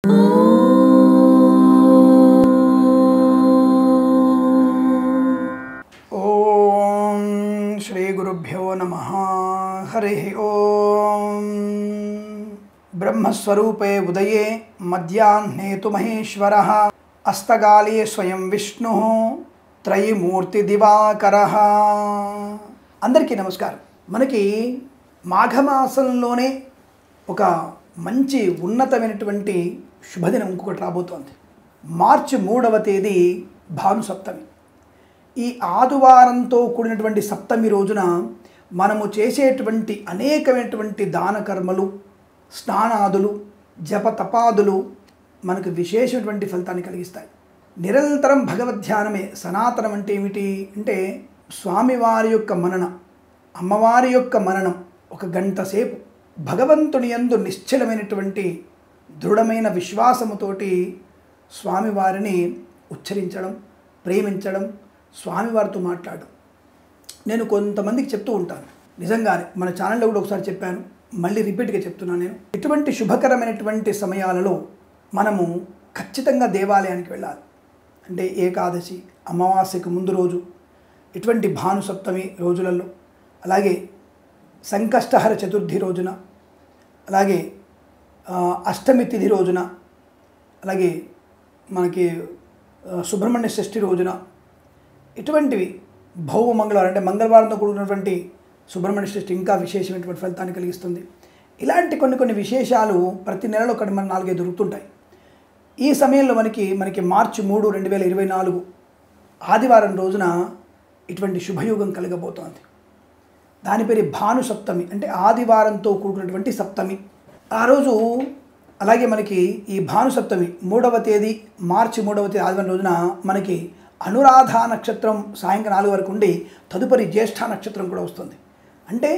ఓం శ్రీ గురుభ్యో నమః. హరి ఓం. బ్రహ్మస్వరూపే ఉదయే మధ్యాహ్నే తు మహేశ్వరః అస్తకాలే స్వయం విష్ణుః త్రయీమూర్తి దివాకరః. అందరికీ నమస్కారం. మనకి మాఘమాసంలోనే ఒక మంచి ఉన్నతమైనటువంటి శుభదినం ఇంకొకటి రాబోతోంది. మార్చి 3వ తేదీ భాను సప్తమి. ఈ ఆదివారంతో కూడినటువంటి సప్తమి రోజున మనము చేసేటువంటి అనేకమైనటువంటి దాన కర్మలు, స్నానాదులు, జపతపాదులు మనకు విశేషమైనటువంటి ఫలితాన్ని కలిగిస్తాయి. నిరంతరం భగవద్ధ్యానమే. సనాతనం అంటే ఏమిటి అంటే స్వామివారి యొక్క మనన, అమ్మవారి యొక్క మననం. ఒక గంట సేపు భగవంతుని యందు నిశ్చలమైనటువంటి దృఢమైన విశ్వాసముతోటి స్వామివారిని ఉచ్చరించడం, ప్రేమించడం, స్వామివారితో మాట్లాడడం. నేను కొంతమందికి చెప్తూ ఉంటాను, నిజంగానే మన ఛానల్లో కూడా ఒకసారి చెప్పాను, మళ్ళీ రిపీట్గా చెప్తున్నాను. నేను ఇటువంటి శుభకరమైనటువంటి సమయాలలో మనము ఖచ్చితంగా దేవాలయానికి వెళ్ళాలి. అంటే ఏకాదశి, అమావాస్యకు ముందు రోజు, ఇటువంటి భాను సప్తమి రోజులలో, అలాగే సంకష్టహర చతుర్థి రోజున, అలాగే అష్టమి తిథి రోజున, అలాగే మనకి సుబ్రహ్మణ్య షష్ఠి రోజున, ఇటువంటివి భౌమ మంగళవారం అంటే మంగళవారంతో కూడినటువంటి సుబ్రహ్మణ్య షష్ఠి ఇంకా విశేషమైనటువంటి ఫలితాన్ని కలిగిస్తుంది. ఇలాంటి కొన్ని విశేషాలు ప్రతి నెలలో ఒకటి మన 4-5 దొరుకుతుంటాయి. ఈ సమయంలో మనకి మార్చి 3, 2024 ఆదివారం రోజున ఇటువంటి శుభయోగం కలగబోతోంది. దాని పేరు భాను సప్తమి, అంటే ఆదివారంతో కూడినటువంటి సప్తమి. ఆ రోజు అలాగే మనకి ఈ భాను సప్తమి 3వ తేదీ, మార్చి 3వ తేదీ ఆదివారం రోజున మనకి అనురాధ నక్షత్రం సాయంకాలం 4 వరకు ఉండి తదుపరి జ్యేష్ఠ నక్షత్రం కూడా వస్తుంది. అంటే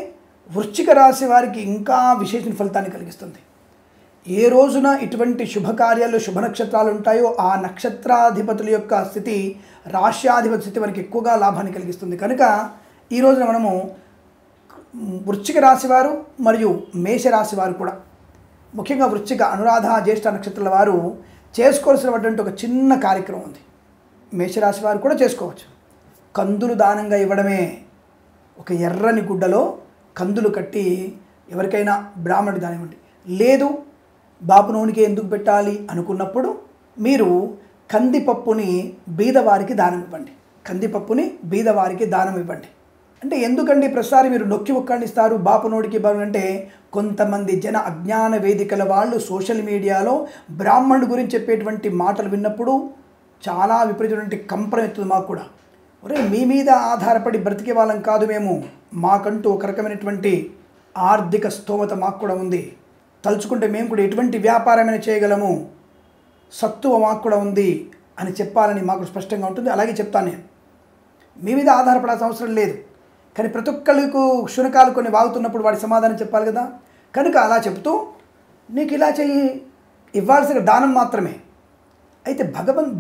వృశ్చిక రాశి వారికి ఇంకా విశేష ఫలితాన్ని కలిగిస్తుంది. ఏ రోజున ఇటువంటి శుభకార్యాలు, శుభ నక్షత్రాలు ఉంటాయో ఆ నక్షత్రాధిపతుల యొక్క స్థితి, రాశ్యాధిపతి స్థితి మనకి ఎక్కువగా లాభాన్ని కలిగిస్తుంది. కనుక ఈ రోజున మనము వృశ్చిక రాశి వారు మరియు మేషరాశి వారు కూడా, ముఖ్యంగా వృశ్చిక, అనురాధ, జ్యేష్ఠ నక్షత్రాల వారు చేసుకోవాల్సినటువంటి ఒక చిన్న కార్యక్రమం ఉంది. మేషరాశి వారు కూడా చేసుకోవచ్చు. కందులు దానంగా ఇవ్వడమే. ఒక ఎర్రని గుడ్డలో కందులు కట్టి ఎవరికైనా బ్రాహ్మణుడి దానం ఇవ్వండి. లేదు బాపు నూనెకి ఎందుకు పెట్టాలి అనుకున్నప్పుడు మీరు కందిపప్పుని బీదవారికి దానం ఇవ్వండి. కందిపప్పుని బీదవారికి దానం ఇవ్వండి. అంటే ఎందుకండి ప్రతిసారి మీరు నొక్కి ఒక్కడిస్తారు బాపు నోటికి అంటే కొంతమంది జన అజ్ఞాన వేదికల వాళ్ళు సోషల్ మీడియాలో బ్రాహ్మణుడి గురించి చెప్పేటువంటి మాటలు విన్నప్పుడు చాలా విపరీతమైనటువంటి కంపరం ఎత్తుంది మాకు కూడా. ఒరే, మీ మీద ఆధారపడి బ్రతికే వాళ్ళం కాదు మేము, మాకంటూ ఒక రకమైనటువంటి ఆర్థిక స్తోమత మాకు కూడా ఉంది, తలుచుకుంటే మేము కూడా ఎటువంటి వ్యాపారమైనా చేయగలము, సత్తువ మాకు కూడా ఉంది అని చెప్పాలని మాకు స్పష్టంగా ఉంటుంది. అలాగే చెప్తాను నేను. మీ మీద ఆధారపడాల్సిన అవసరం లేదు. కానీ ప్రతి ఒక్కళ్ళకు శునకాలు కొన్ని వాగుతున్నప్పుడు వాడి సమాధానం చెప్పాలి కదా. కనుక అలా చెప్తూ నీకు ఇలా చెయ్యి, ఇవ్వాల్సిన దానం మాత్రమే. అయితే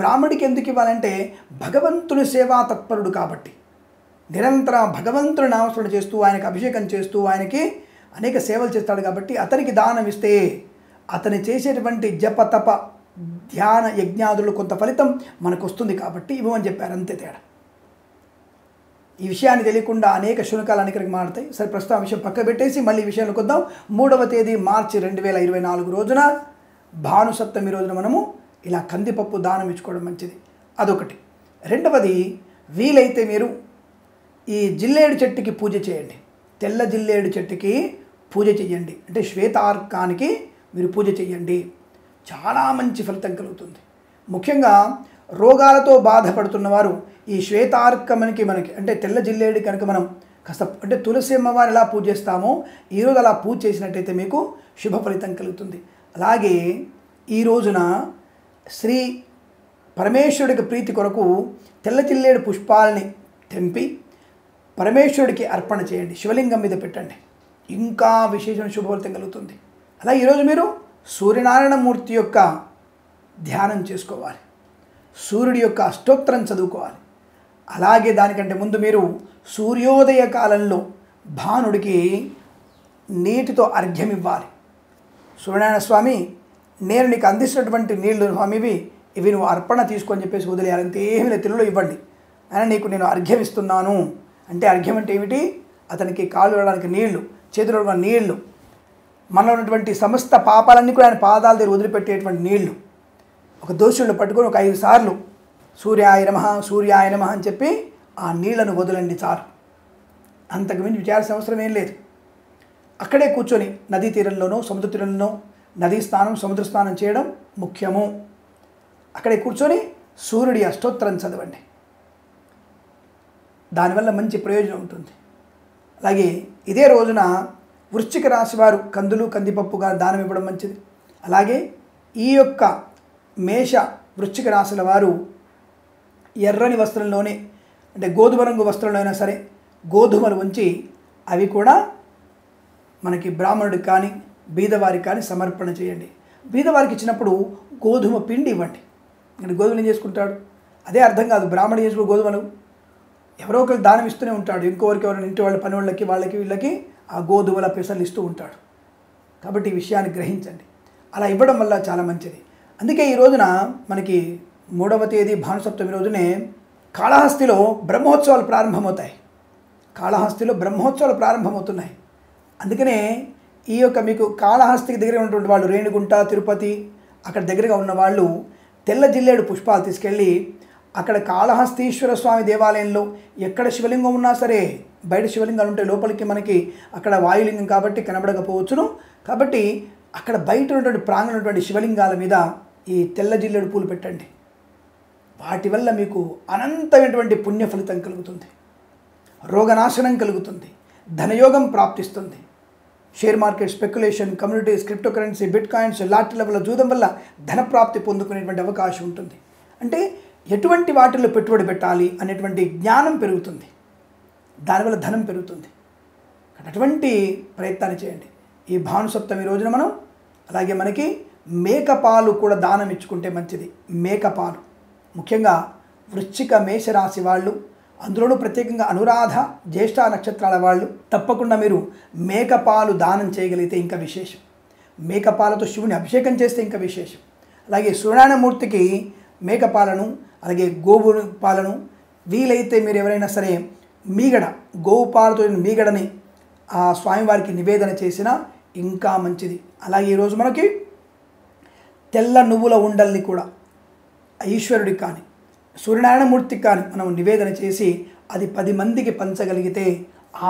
బ్రాహ్మడికి ఎందుకు ఇవ్వాలంటే భగవంతుని సేవా తత్పరుడు కాబట్టి, నిరంతరం భగవంతుని నామస్మరణ చేస్తూ, ఆయనకు అభిషేకం చేస్తూ, ఆయనకి అనేక సేవలు చేస్తాడు కాబట్టి అతనికి దానం ఇస్తే అతని చేసేటువంటి జప తప ధ్యాన యజ్ఞాదులు కొంత ఫలితం మనకు వస్తుంది కాబట్టి ఇవ్వమని చెప్పారు, అంతే తేడా. ఈ విషయాన్ని తెలియకుండా అనేక శునకాలు అనేకరికి మారుతాయి. సరే, ప్రస్తుతం విషయం పక్క పెట్టేసి మళ్ళీ ఈ విషయానికి వద్దాం. 3వ తేదీ మార్చి 2024 రోజున భాను సప్తమి రోజున మనము ఇలా కందిపప్పు దానం ఇచ్చుకోవడం మంచిది. అదొకటి. రెండవది, వీలైతే మీరు ఈ జిల్లేడు చెట్టుకి పూజ చేయండి. తెల్ల జిల్లేడు చెట్టుకి పూజ చేయండి. అంటే శ్వేతార్కానికి మీరు పూజ చేయండి. చాలా మంచి ఫలితం కలుగుతుంది. ముఖ్యంగా రోగాలతో బాధపడుతున్నవారు ఈ శ్వేతార్కమనికి మనకి అంటే తెల్ల జిల్లేడు కనుక మనం కాస్త అంటే తులసి అమ్మవారు ఎలా పూజ చేస్తామో ఈరోజు అలా పూజ చేసినట్టయితే మీకు శుభ ఫలితం కలుగుతుంది. అలాగే ఈ రోజున శ్రీ పరమేశ్వరుడికి ప్రీతి కొరకు తెల్ల జిల్లేడు పుష్పాలని తెంపి పరమేశ్వరుడికి అర్పణ చేయండి. శివలింగం మీద పెట్టండి. ఇంకా విశేషమైన శుభఫలితం కలుగుతుంది. అలా ఈరోజు మీరు సూర్యనారాయణ మూర్తి యొక్క ధ్యానం చేసుకోవాలి. సూర్యుడి యొక్క అష్టోత్తరం చదువుకోవాలి. అలాగే దానికంటే ముందు మీరు సూర్యోదయ కాలంలో భానుడికి నీటితో అర్ఘ్యం ఇవ్వాలి. సూర్యనారాయణ స్వామి నేను నీకు అందిస్తున్నటువంటి నీళ్లు స్వామివి, ఇవి నువ్వు అర్పణ తీసుకొని చెప్పేసి వదిలేయాలి. అంతే ఏమి లేదు, తెలుగులో ఇవ్వండి. ఆయన నీకు నేను అర్ఘ్యం ఇస్తున్నాను అంటే అర్ఘ్యం అంటే ఏమిటి? అతనికి కాళ్ళు వేయడానికి నీళ్లు, చేతులు వేయడానికి నీళ్లు, మనలో ఉన్నటువంటి సమస్త పాపాలన్నీ కూడా ఆయన పాదాల దగ్గర వదిలిపెట్టేటువంటి నీళ్లు. ఒక దోషులను పట్టుకొని ఒక 5 సార్లు సూర్యాయ నమః సూర్యాయ నమః అని చెప్పి ఆ నీళ్లను వదలండి చాలు. అంతకు మించి విచారాల్సిన అవసరం ఏం లేదు. అక్కడే కూర్చొని నదీ తీరంలోనో సముద్ర తీరంలోనో నదీ స్నానం సముద్ర స్నానం చేయడం ముఖ్యము. అక్కడే కూర్చొని సూర్యుడి అష్టోత్తరం చదవండి, దానివల్ల మంచి ప్రయోజనం ఉంటుంది. అలాగే ఇదే రోజున వృశ్చిక రాశి వారు కందులు కందిపప్పుగా దానం ఇవ్వడం మంచిది. అలాగే ఈ యొక్క మేష వృశ్చిక రాశుల వారు ఎర్రని వస్త్రంలోనే, అంటే గోధుమ రంగు వస్త్రంలో అయినా సరే గోధుమలు ఉంచి అవి కూడా మనకి బ్రాహ్మణుడికి కానీ బీదవారికి కానీ సమర్పణ చేయండి. బీదవారికి ఇచ్చినప్పుడు గోధుమ పిండి ఇవ్వండి. అంటే గోధుమలు ఏం చేసుకుంటాడు? అదే అర్థం కాదు. బ్రాహ్మణుడు చేసుకున్న గోధుమలు ఎవరో ఒకరికి దానం ఇస్తూనే ఉంటాడు. ఇంకొకరికి ఎవరైనా ఇంటి వాళ్ళ పని వాళ్ళకి వాళ్ళకి వీళ్ళకి ఆ గోధుమల పెసలు ఇస్తూ ఉంటాడు. కాబట్టి ఈ విషయాన్ని గ్రహించండి. అలా ఇవ్వడం వల్ల చాలా మంచిది. అందుకే ఈ రోజున మనకి 3వ తేదీ భానుసప్తమి రోజునే కాళహస్తిలో బ్రహ్మోత్సవాలు ప్రారంభమవుతాయి. కాళహస్తిలో బ్రహ్మోత్సవాలు ప్రారంభమవుతున్నాయి. అందుకనే ఈ యొక్క మీకు కాళహస్తికి దగ్గర ఉన్నటువంటి వాళ్ళు రేణిగుంట తిరుపతి అక్కడ దగ్గరగా ఉన్న వాళ్ళు తెల్ల జిల్లేడు పుష్పాలు తీసుకెళ్ళి అక్కడ కాళహస్తీశ్వర స్వామి దేవాలయంలో ఎక్కడ శివలింగం ఉన్నా సరే, బయట శివలింగాలు ఉంటే లోపలికి మనకి అక్కడ వాయులింగం కాబట్టి కనబడకపోవచ్చును, కాబట్టి అక్కడ బయట ఉన్నటువంటి ప్రాంగణం ఉన్నటువంటి శివలింగాల మీద ఈ తెల్ల జిల్లేడు పూలు పెట్టండి. వాటి వల్ల మీకు అనంతమైనటువంటి పుణ్య ఫలితం కలుగుతుంది, రోగనాశనం కలుగుతుంది, ధనయోగం ప్రాప్తిస్తుంది. Share market speculation, communities, crypto currency, bitcoins, lottery level జూదం వల్ల ధనప్రాప్తి పొందుకునేటువంటి అవకాశం ఉంటుంది. అంటే ఎటువంటి వాటిల్లో పెట్టుబడి పెట్టాలి అనేటువంటి జ్ఞానం పెరుగుతుంది, దానివల్ల ధనం పెరుగుతుంది. అటువంటి ప్రయత్నాన్ని చేయండి. ఈ భానుసప్తమి రోజున మనం అలాగే మనకి మేకపాలు కూడా దానం ఇచ్చుకుంటే మంచిది. మేకపాలు ముఖ్యంగా వృశ్చిక మేషరాశి వాళ్ళు, అందులోనూ ప్రత్యేకంగా అనురాధ జ్యేష్ఠ నక్షత్రాల వాళ్ళు తప్పకుండా మీరు మేకపాలు దానం చేయగలిగితే ఇంకా విశేషం. మేకపాలతో శివుని అభిషేకం చేస్తే ఇంకా విశేషం. అలాగే సూర్యనారాయణమూర్తికి మేకపాలను అలాగే గోవు పాలను, వీలైతే మీరు ఎవరైనా సరే మీగడ గోవు పాలతో మీగడని ఆ స్వామివారికి నివేదన చేసినా ఇంకా మంచిది. అలాగే ఈరోజు మనకి తెల్ల నువ్వుల ఉండల్ని కూడా ఈశ్వరుడికి కానీ సూర్యనారాయణమూర్తికి కానీ మనం నివేదన చేసి అది 10 మందికి పంచగలిగితే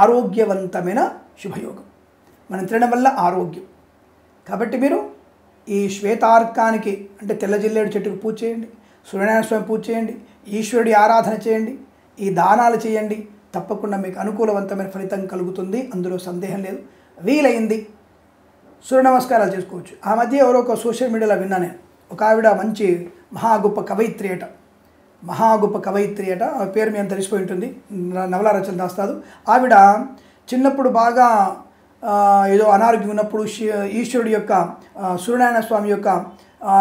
ఆరోగ్యవంతమైన శుభయోగం. మనం తినడం వల్ల ఆరోగ్యం. కాబట్టి మీరు ఈ శ్వేతార్కానికి అంటే తెల్ల జిల్లేడు చెట్టుకు పూజ చేయండి, సూర్యనారాయణ స్వామి పూజ చేయండి, ఈశ్వరుడి ఆరాధన చేయండి, ఈ దానాలు చేయండి. తప్పకుండా మీకు అనుకూలవంతమైన ఫలితం కలుగుతుంది, అందులో సందేహం లేదు. వీలైంది సూర్య నమస్కారాలు చేసుకోవచ్చు. ఆ మధ్య ఎవరో ఒక సోషల్ మీడియాలో విన్నా నేను, ఒక ఆవిడ మంచి మహా గొప్ప కవయిత్రి అట, ఆ పేరు మీ అంత తెలిసిపోయి ఉంటుంది, నవల రచనలు రాస్తాదు. ఆవిడ చిన్నప్పుడు బాగా ఏదో అనారోగ్యం ఉన్నప్పుడు ఈశ్వరుడి యొక్క సూర్యనారాయణ స్వామి యొక్క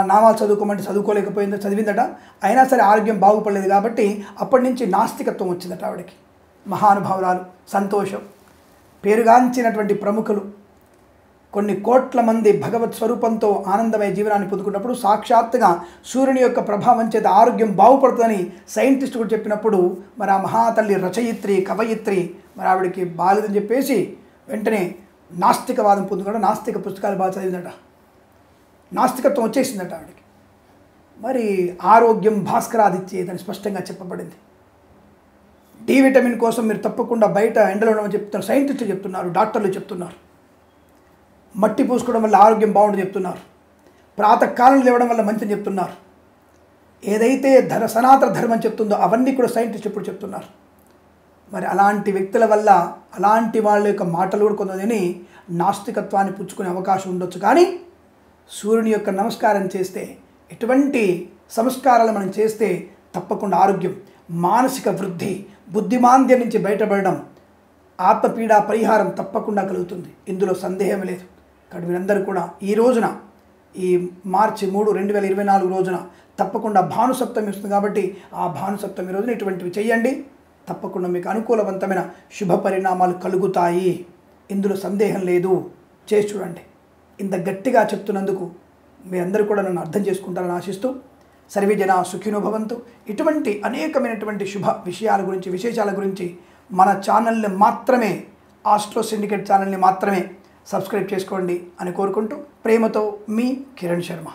నామాలు చదువుకోమంటే చదువుకోలేకపోయిందో చదివిందట. అయినా సరే ఆరోగ్యం బాగుపడలేదు కాబట్టి అప్పటి నుంచి నాస్తికత్వం వచ్చిందట ఆవిడకి. మహానుభావురాలు, సంతోషం, పేరుగాంచినటువంటి ప్రముఖులు, కొన్ని కోట్ల మంది భగవత్ స్వరూపంతో ఆనందమయ జీవనాన్ని పొందుకున్నప్పుడు సాక్షాత్తుగా సూర్యుని యొక్క ప్రభావం చేత ఆరోగ్యం బాగుపడుతుందని సైంటిస్ట్ కూడా చెప్పినప్పుడు మరి ఆ మహాతల్లి రచయిత్రి కవయిత్రి మరి ఆవిడకి బాలేదని చెప్పేసి వెంటనే నాస్తికవాదం పొందుకోవడం, నాస్తిక పుస్తకాలు బాగా చదివిందట, నాస్తికత్వం వచ్చేసిందట ఆవిడకి. మరి ఆరోగ్యం భాస్కరాదిత్యేదని స్పష్టంగా చెప్పబడింది. డి విటమిన్ కోసం మీరు తప్పకుండా బయట ఎండలో ఉండమని చెప్తున్నారు, సైంటిస్టులు చెప్తున్నారు, డాక్టర్లు చెప్తున్నారు. మట్టి పూసుకోవడం వల్ల ఆరోగ్యం బాగుంటుంది చెప్తున్నారు. ప్రాతకాలంలో లేవడం వల్ల మంచిని చెప్తున్నారు. ఏదైతే సనాతన ధర్మం చెప్తుందో అవన్నీ కూడా సైంటిస్ట్ ఇప్పుడు చెప్తున్నారు. మరి అలాంటి వ్యక్తుల వల్ల అలాంటి వాళ్ళ యొక్క మాటలు కూడా కొంతమంది నాస్తికత్వాన్ని పుచ్చుకునే అవకాశం ఉండొచ్చు. కానీ సూర్యుని యొక్క నమస్కారం చేస్తే, ఎటువంటి సంస్కారాలు మనం చేస్తే తప్పకుండా ఆరోగ్యం, మానసిక వృద్ధి, బుద్ధిమాంద్యం నుంచి బయటపడడం, ఆత్మపీడ పరిహారం తప్పకుండా కలుగుతుంది, ఇందులో సందేహం లేదు. కాబట్టి మీరందరూ కూడా ఈ రోజున ఈ మార్చి 3, 2024 రోజున తప్పకుండా భానుసప్తమి వస్తుంది కాబట్టి ఆ భానుసప్తమి రోజున ఇటువంటివి చేయండి. తప్పకుండా మీకు అనుకూలవంతమైన శుభ పరిణామాలు కలుగుతాయి, ఇందులో సందేహం లేదు. చేసి చూడండి. ఇంత గట్టిగా చెప్తున్నందుకు మీ అందరూ కూడా నన్ను అర్థం చేసుకుంటారని ఆశిస్తూ సర్వే జన సుఖినో భవంతు. ఇటువంటి అనేకమైనటువంటి శుభ విషయాల గురించి, విశేషాల గురించి మన ఛానల్ని మాత్రమే, ఆస్ట్రో సిండికేట్ ఛానల్ని మాత్రమే సబ్స్క్రైబ్ చేసుకోండి అని కోరుకుంటూ ప్రేమతో మీ కిరణ్ శర్మ.